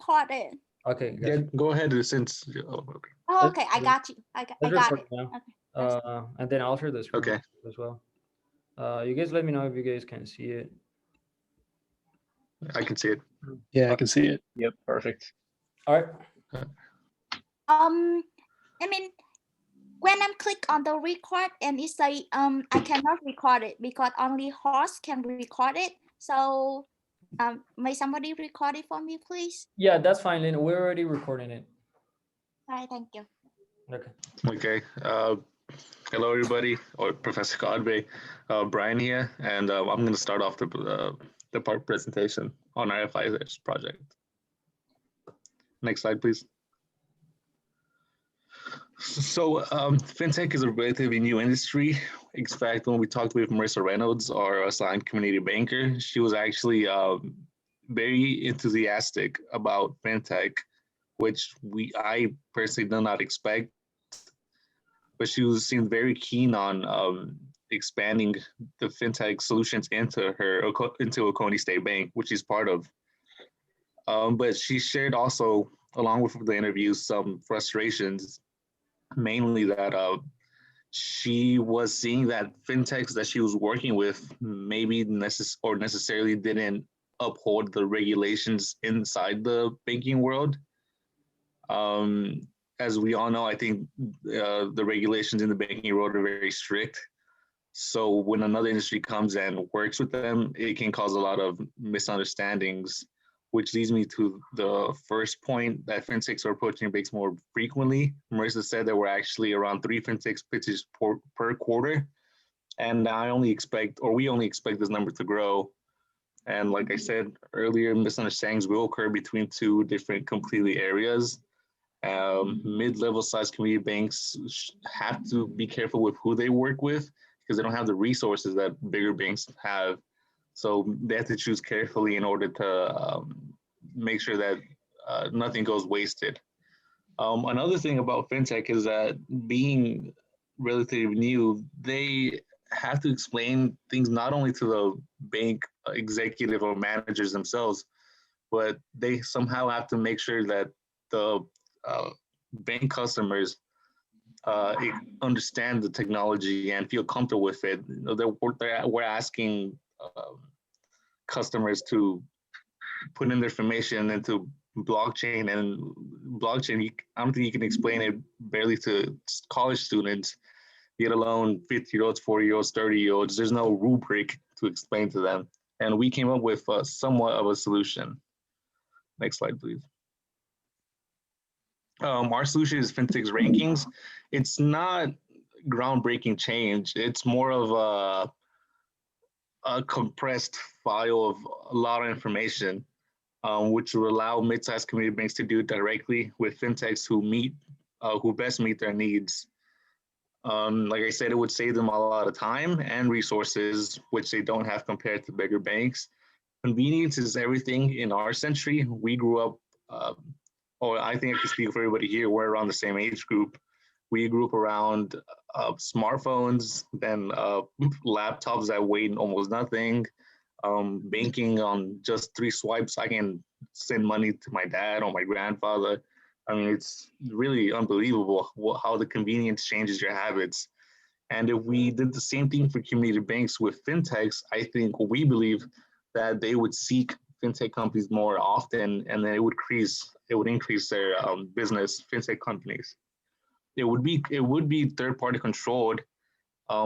recorded. Okay, Yeah, gotcha. go ahead since. Oh, okay. Oh, okay, I got you. I got it. Now. Okay. And then I'll share the screen Okay. as well. You guys let me know if you guys can see it. I can see it. Yeah, I can see it. Yep, perfect. All right. I mean, when I'm click on the record and it say I cannot record it because only host can record it. So may somebody record it for me, please? Yeah, that's fine, Lynn. We're already recording it. All right, thank you. Okay. Okay. Hello, everybody, or Professor Godbey, Brian here, and I'm going to start off the part presentation on our FIS project. Next slide, please. So fintech is a relatively new industry. In fact, when we talked with Marissa Reynolds, our assigned community banker, she was actually very enthusiastic about fintech, which I personally did not expect. But she seemed very keen on expanding the fintech solutions into Oconee State Bank, which she's part of. But she shared also, along with the interview, some frustrations, mainly that she was seeing that fintechs that she was working with maybe necessarily didn't uphold the regulations inside the banking world. As we all know, I think the regulations in the banking world are very strict. So when another industry comes and works with them, it can cause a lot of misunderstandings, which leads me to the first point that fintechs are approaching banks more frequently. Marissa said there were actually around 3 fintechs pitches per quarter. And we only expect this number to grow. And like I said earlier, misunderstandings will occur between 2 different completely areas. Mid-level size community banks have to be careful with who they work with because they don't have the resources that bigger banks have. So they have to choose carefully in order to make sure that nothing goes wasted. Another thing about fintech is that being relatively new, they have to explain things not only to the bank executive or managers themselves, but they somehow have to make sure that the bank customers understand the technology and feel comfortable with it. We're asking customers to put in their information into blockchain, and blockchain, I don't think you can explain it barely to college students, let alone 50-year-olds, 40-year-olds, 30-year-olds. There's no rubric to explain to them. And we came up with somewhat of a solution. Next slide, please. Our solution is fintech's rankings. It's not groundbreaking change. It's more of a compressed file of a lot of information, which will allow mid-sized community banks to do it directly with fintechs who best meet their needs. Like I said, it would save them a lot of time and resources, which they don't have compared to bigger banks. Convenience is everything in our century. We grew up, or I think I can speak for everybody here, we're around the same age group. We grew up around smartphones, then laptops that weighed almost nothing, banking on just 3 swipes. I can send money to my dad or my grandfather. I mean, it's really unbelievable how the convenience changes your habits. And if we did the same thing for community banks with fintechs, I think we believe that they would seek fintech companies more often, and then it would increase their business. Fintech companies. It would be third-party controlled,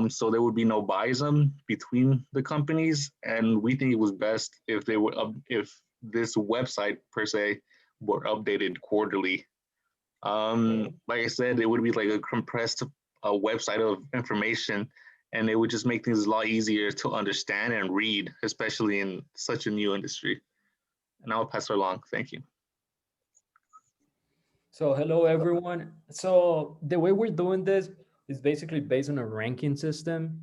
so there would be no biasm between the companies. And we think it was best if this website per se were updated quarterly. Like I said, it would be like a compressed website of information, and it would just make things a lot easier to understand and read, especially in such a new industry. And I'll pass it along. Thank you. So hello, everyone. So the way we're doing this is basically based on a ranking system.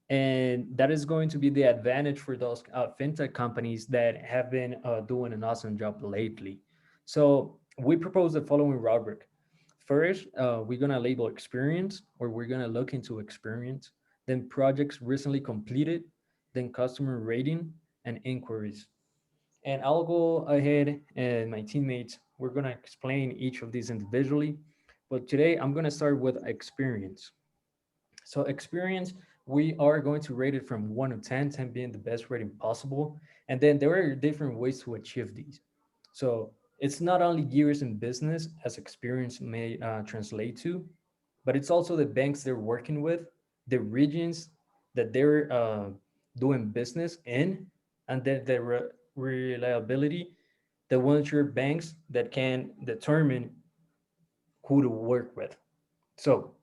And that is going to be the advantage for those fintech companies that have been doing an awesome job lately. So we propose the following rubric. First, we're going to label experience, or we're going to look into experience, then projects recently completed, then customer rating and inquiries. And I'll go ahead and my teammates, we're going to explain each of these individually. But today I'm going to start with experience. So experience, we are going to rate it from 1 to 10, 10 being the best rating possible. And then there are different ways to achieve these. So it's not only years in business as experience may translate to, but it's also the banks they're working with, the regions that they're doing business in, and then the reliability, the ones your banks that can determine who to work with. So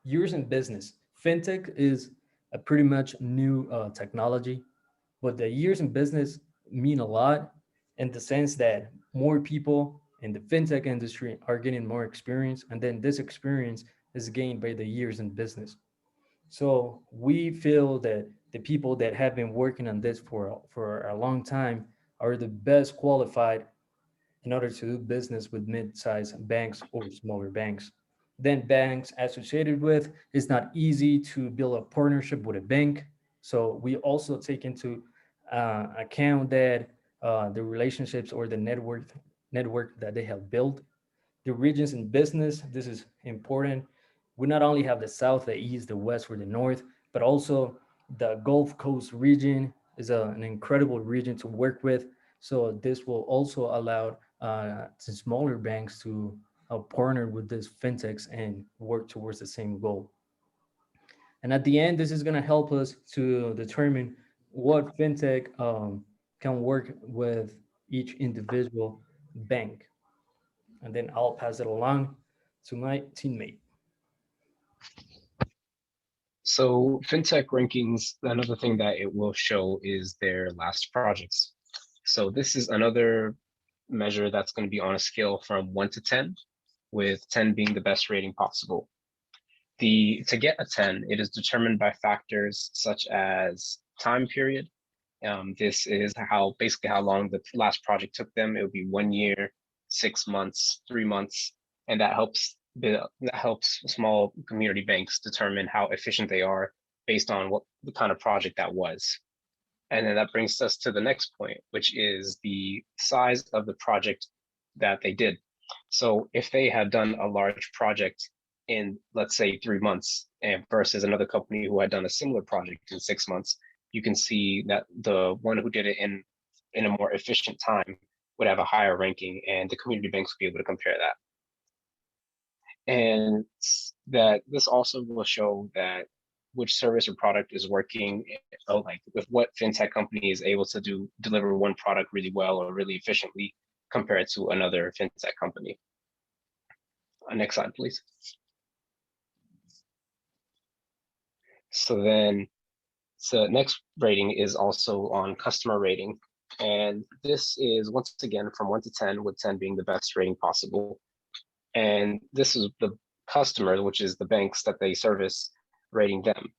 years in business, fintech is a pretty much new technology, but the years in business mean a lot in the sense that more people in the fintech industry are getting more experience, and then this experience is gained by the years in business. So we feel that the people that have been working on this for a long time are the best qualified in order to do business with mid-sized banks or smaller banks. Then banks associated with, it's not easy to build a partnership with a bank. So we also take into account that the relationships or the network that they have built, the regions in business, this is important. We not only have the south, the east, the west, or the north, but also the Gulf Coast region is an incredible region to work with. So this will also allow the smaller banks to partner with these fintechs and work towards the same goal. And at the end, this is going to help us to determine what fintech can work with each individual bank. And then I'll pass it along to my teammate. So fintech rankings, another thing that it will show is their last projects. So this is another measure that's going to be on a scale from 1 to 10, with 10 being the best rating possible. To get a 10, it is determined by factors such as time period. This is basically how long the last project took them. It would be 1 year, 6 months, 3 months, and that helps small community banks determine how efficient they are based on what the kind of project that was. And then that brings us to the next point, which is the size of the project that they did. So if they had done a large project in, let's say, 3 months, and versus another company who had done a similar project in 6 months, you can see that the one who did it in a more efficient time would have a higher ranking, and the community banks would be able to compare that. And that this also will show that which service or product is working, like with what fintech company is able to deliver one product really well or really efficiently compared to another fintech company. Next slide, please. So next rating is also on customer rating. And this is once again from 1 to 10, with 10 being the best rating possible. And this is the customers, which is the banks that they service, rating them.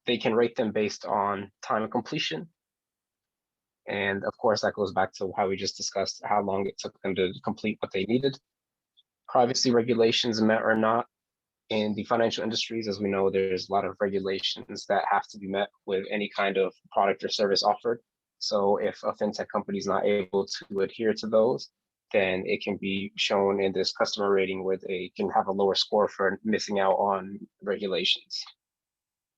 They can rate them based on time of completion. And of course, that goes back to how we just discussed how long it took them to complete what they needed. Privacy regulations met or not. In the financial industries, as we know, there's a lot of regulations that have to be met with any kind of product or service offered. So if a fintech company is not able to adhere to those, then it can be shown in this customer rating where they can have a lower score for missing out on regulations.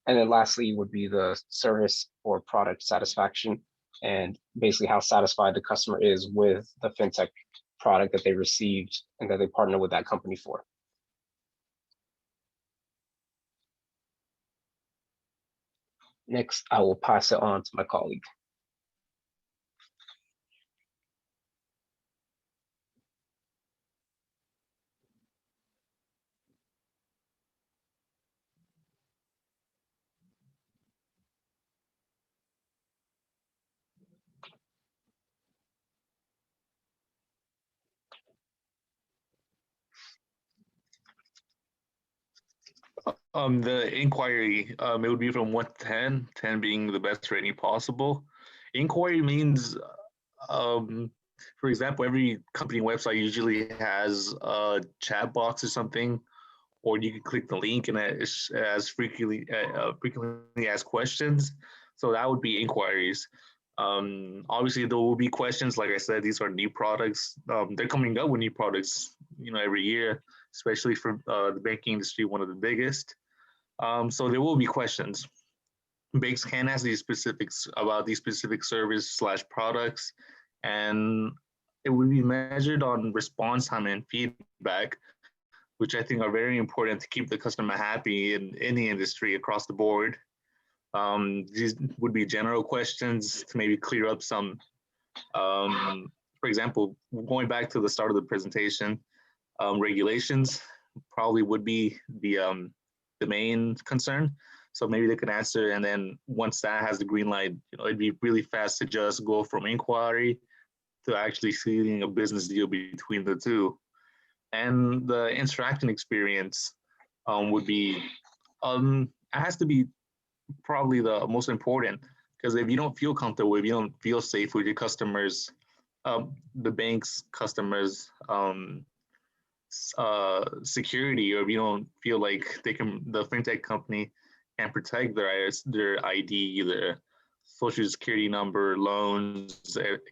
And then lastly would be the service or product satisfaction, and basically how satisfied the customer is with the fintech product that they received and that they partner with that company for. Next, I will pass it on to my colleague. The inquiry, it would be from 1 to 10, 10 being the best rating possible. Inquiry means, for example, every company website usually has a chat box or something, or you can click the link and it has frequently asked questions. So that would be inquiries. Obviously, there will be questions. Like I said, these are new products. They're coming up with new products, every year, especially for the banking industry, one of the biggest. So there will be questions. Banks can ask these specifics about these specific service/products, and it would be measured on response time and feedback, which I think are very important to keep the customer happy in any industry across the board. These would be general questions to maybe clear up some, for example, going back to the start of the presentation, regulations probably would be the main concern. So maybe they could answer, and then once that has the green light, it'd be really fast to just go from inquiry to actually sealing a business deal between the two. And the interaction experience would be, it has to be probably the most important, because if you don't feel comfortable, if you don't feel safe with your customers, the bank's customers, security, or if you don't feel like the fintech company can protect their ID, their social security number, loans,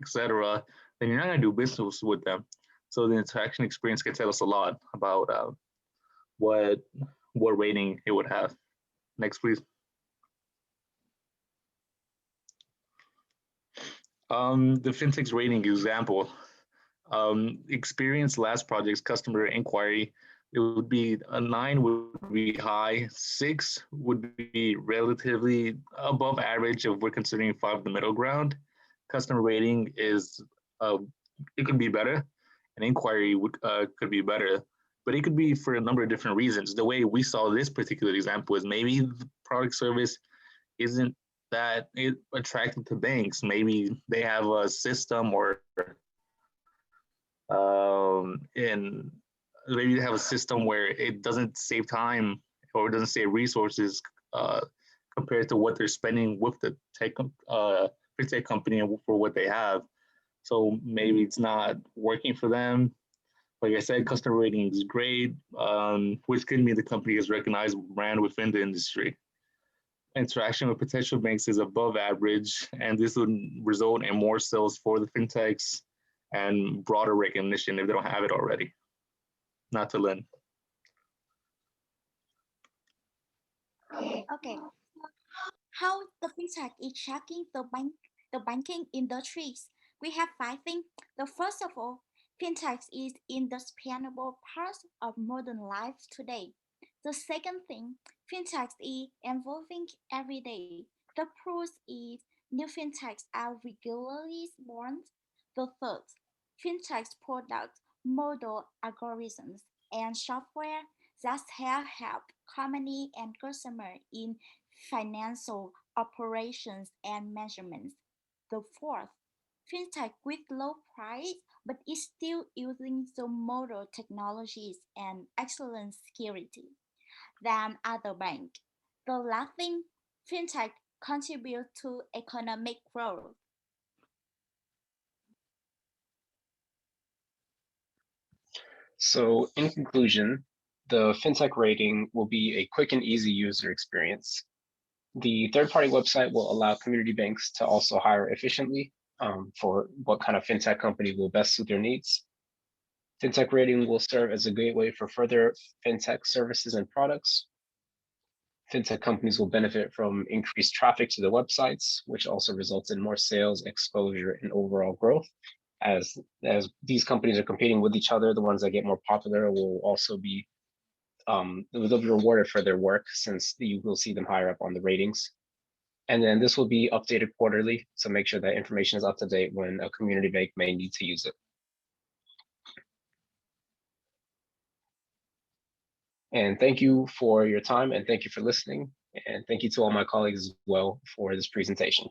etc., then you're not going to do business with them. So the interaction experience can tell us a lot about what rating it would have. Next, please. The fintech's rating example. Experience last project's customer inquiry, it would be a 9 would be high, 6 would be relatively above average if we're considering 5 the middle ground. Customer rating is, it could be better. An inquiry could be better, but it could be for a number of different reasons. The way we saw this particular example is maybe the product service isn't that attractive to banks. Maybe they have a system, or and maybe they have a system where it doesn't save time or it doesn't save resources compared to what they're spending with the fintech company for what they have. So maybe it's not working for them. Like I said, customer rating is great, which could mean the company is recognized brand within the industry. Interaction with potential banks is above average, and this would result in more sales for the fintechs and broader recognition if they don't have it already. Not to Lynn. Okay. How the fintech is checking the banking industries? We have 5 things. The first of all, fintech is indispensable part of modern life today. The second thing, fintech is evolving every day. The pros is new fintechs are regularly born. The third, fintech products, model algorithms, and software that help company and customer in financial operations and measurements. The fourth, fintech with low price but is still using the modern technologies and excellent security than other banks. The last thing, fintech contribute to economic growth. So in conclusion, the fintech rating will be a quick and easy user experience. The third-party website will allow community banks to also hire efficiently for what kind of fintech company will best suit their needs. Fintech rating will serve as a gateway for further fintech services and products. Fintech companies will benefit from increased traffic to the websites, which also results in more sales, exposure, and overall growth. As these companies are competing with each other, the ones that get more popular will also be they'll be rewarded for their work, since you will see them higher up on the ratings. And then this will be updated quarterly to make sure that information is up to date when a community bank may need to use it. And thank you for your time, and thank you for listening. And thank you to all my colleagues as well for this presentation.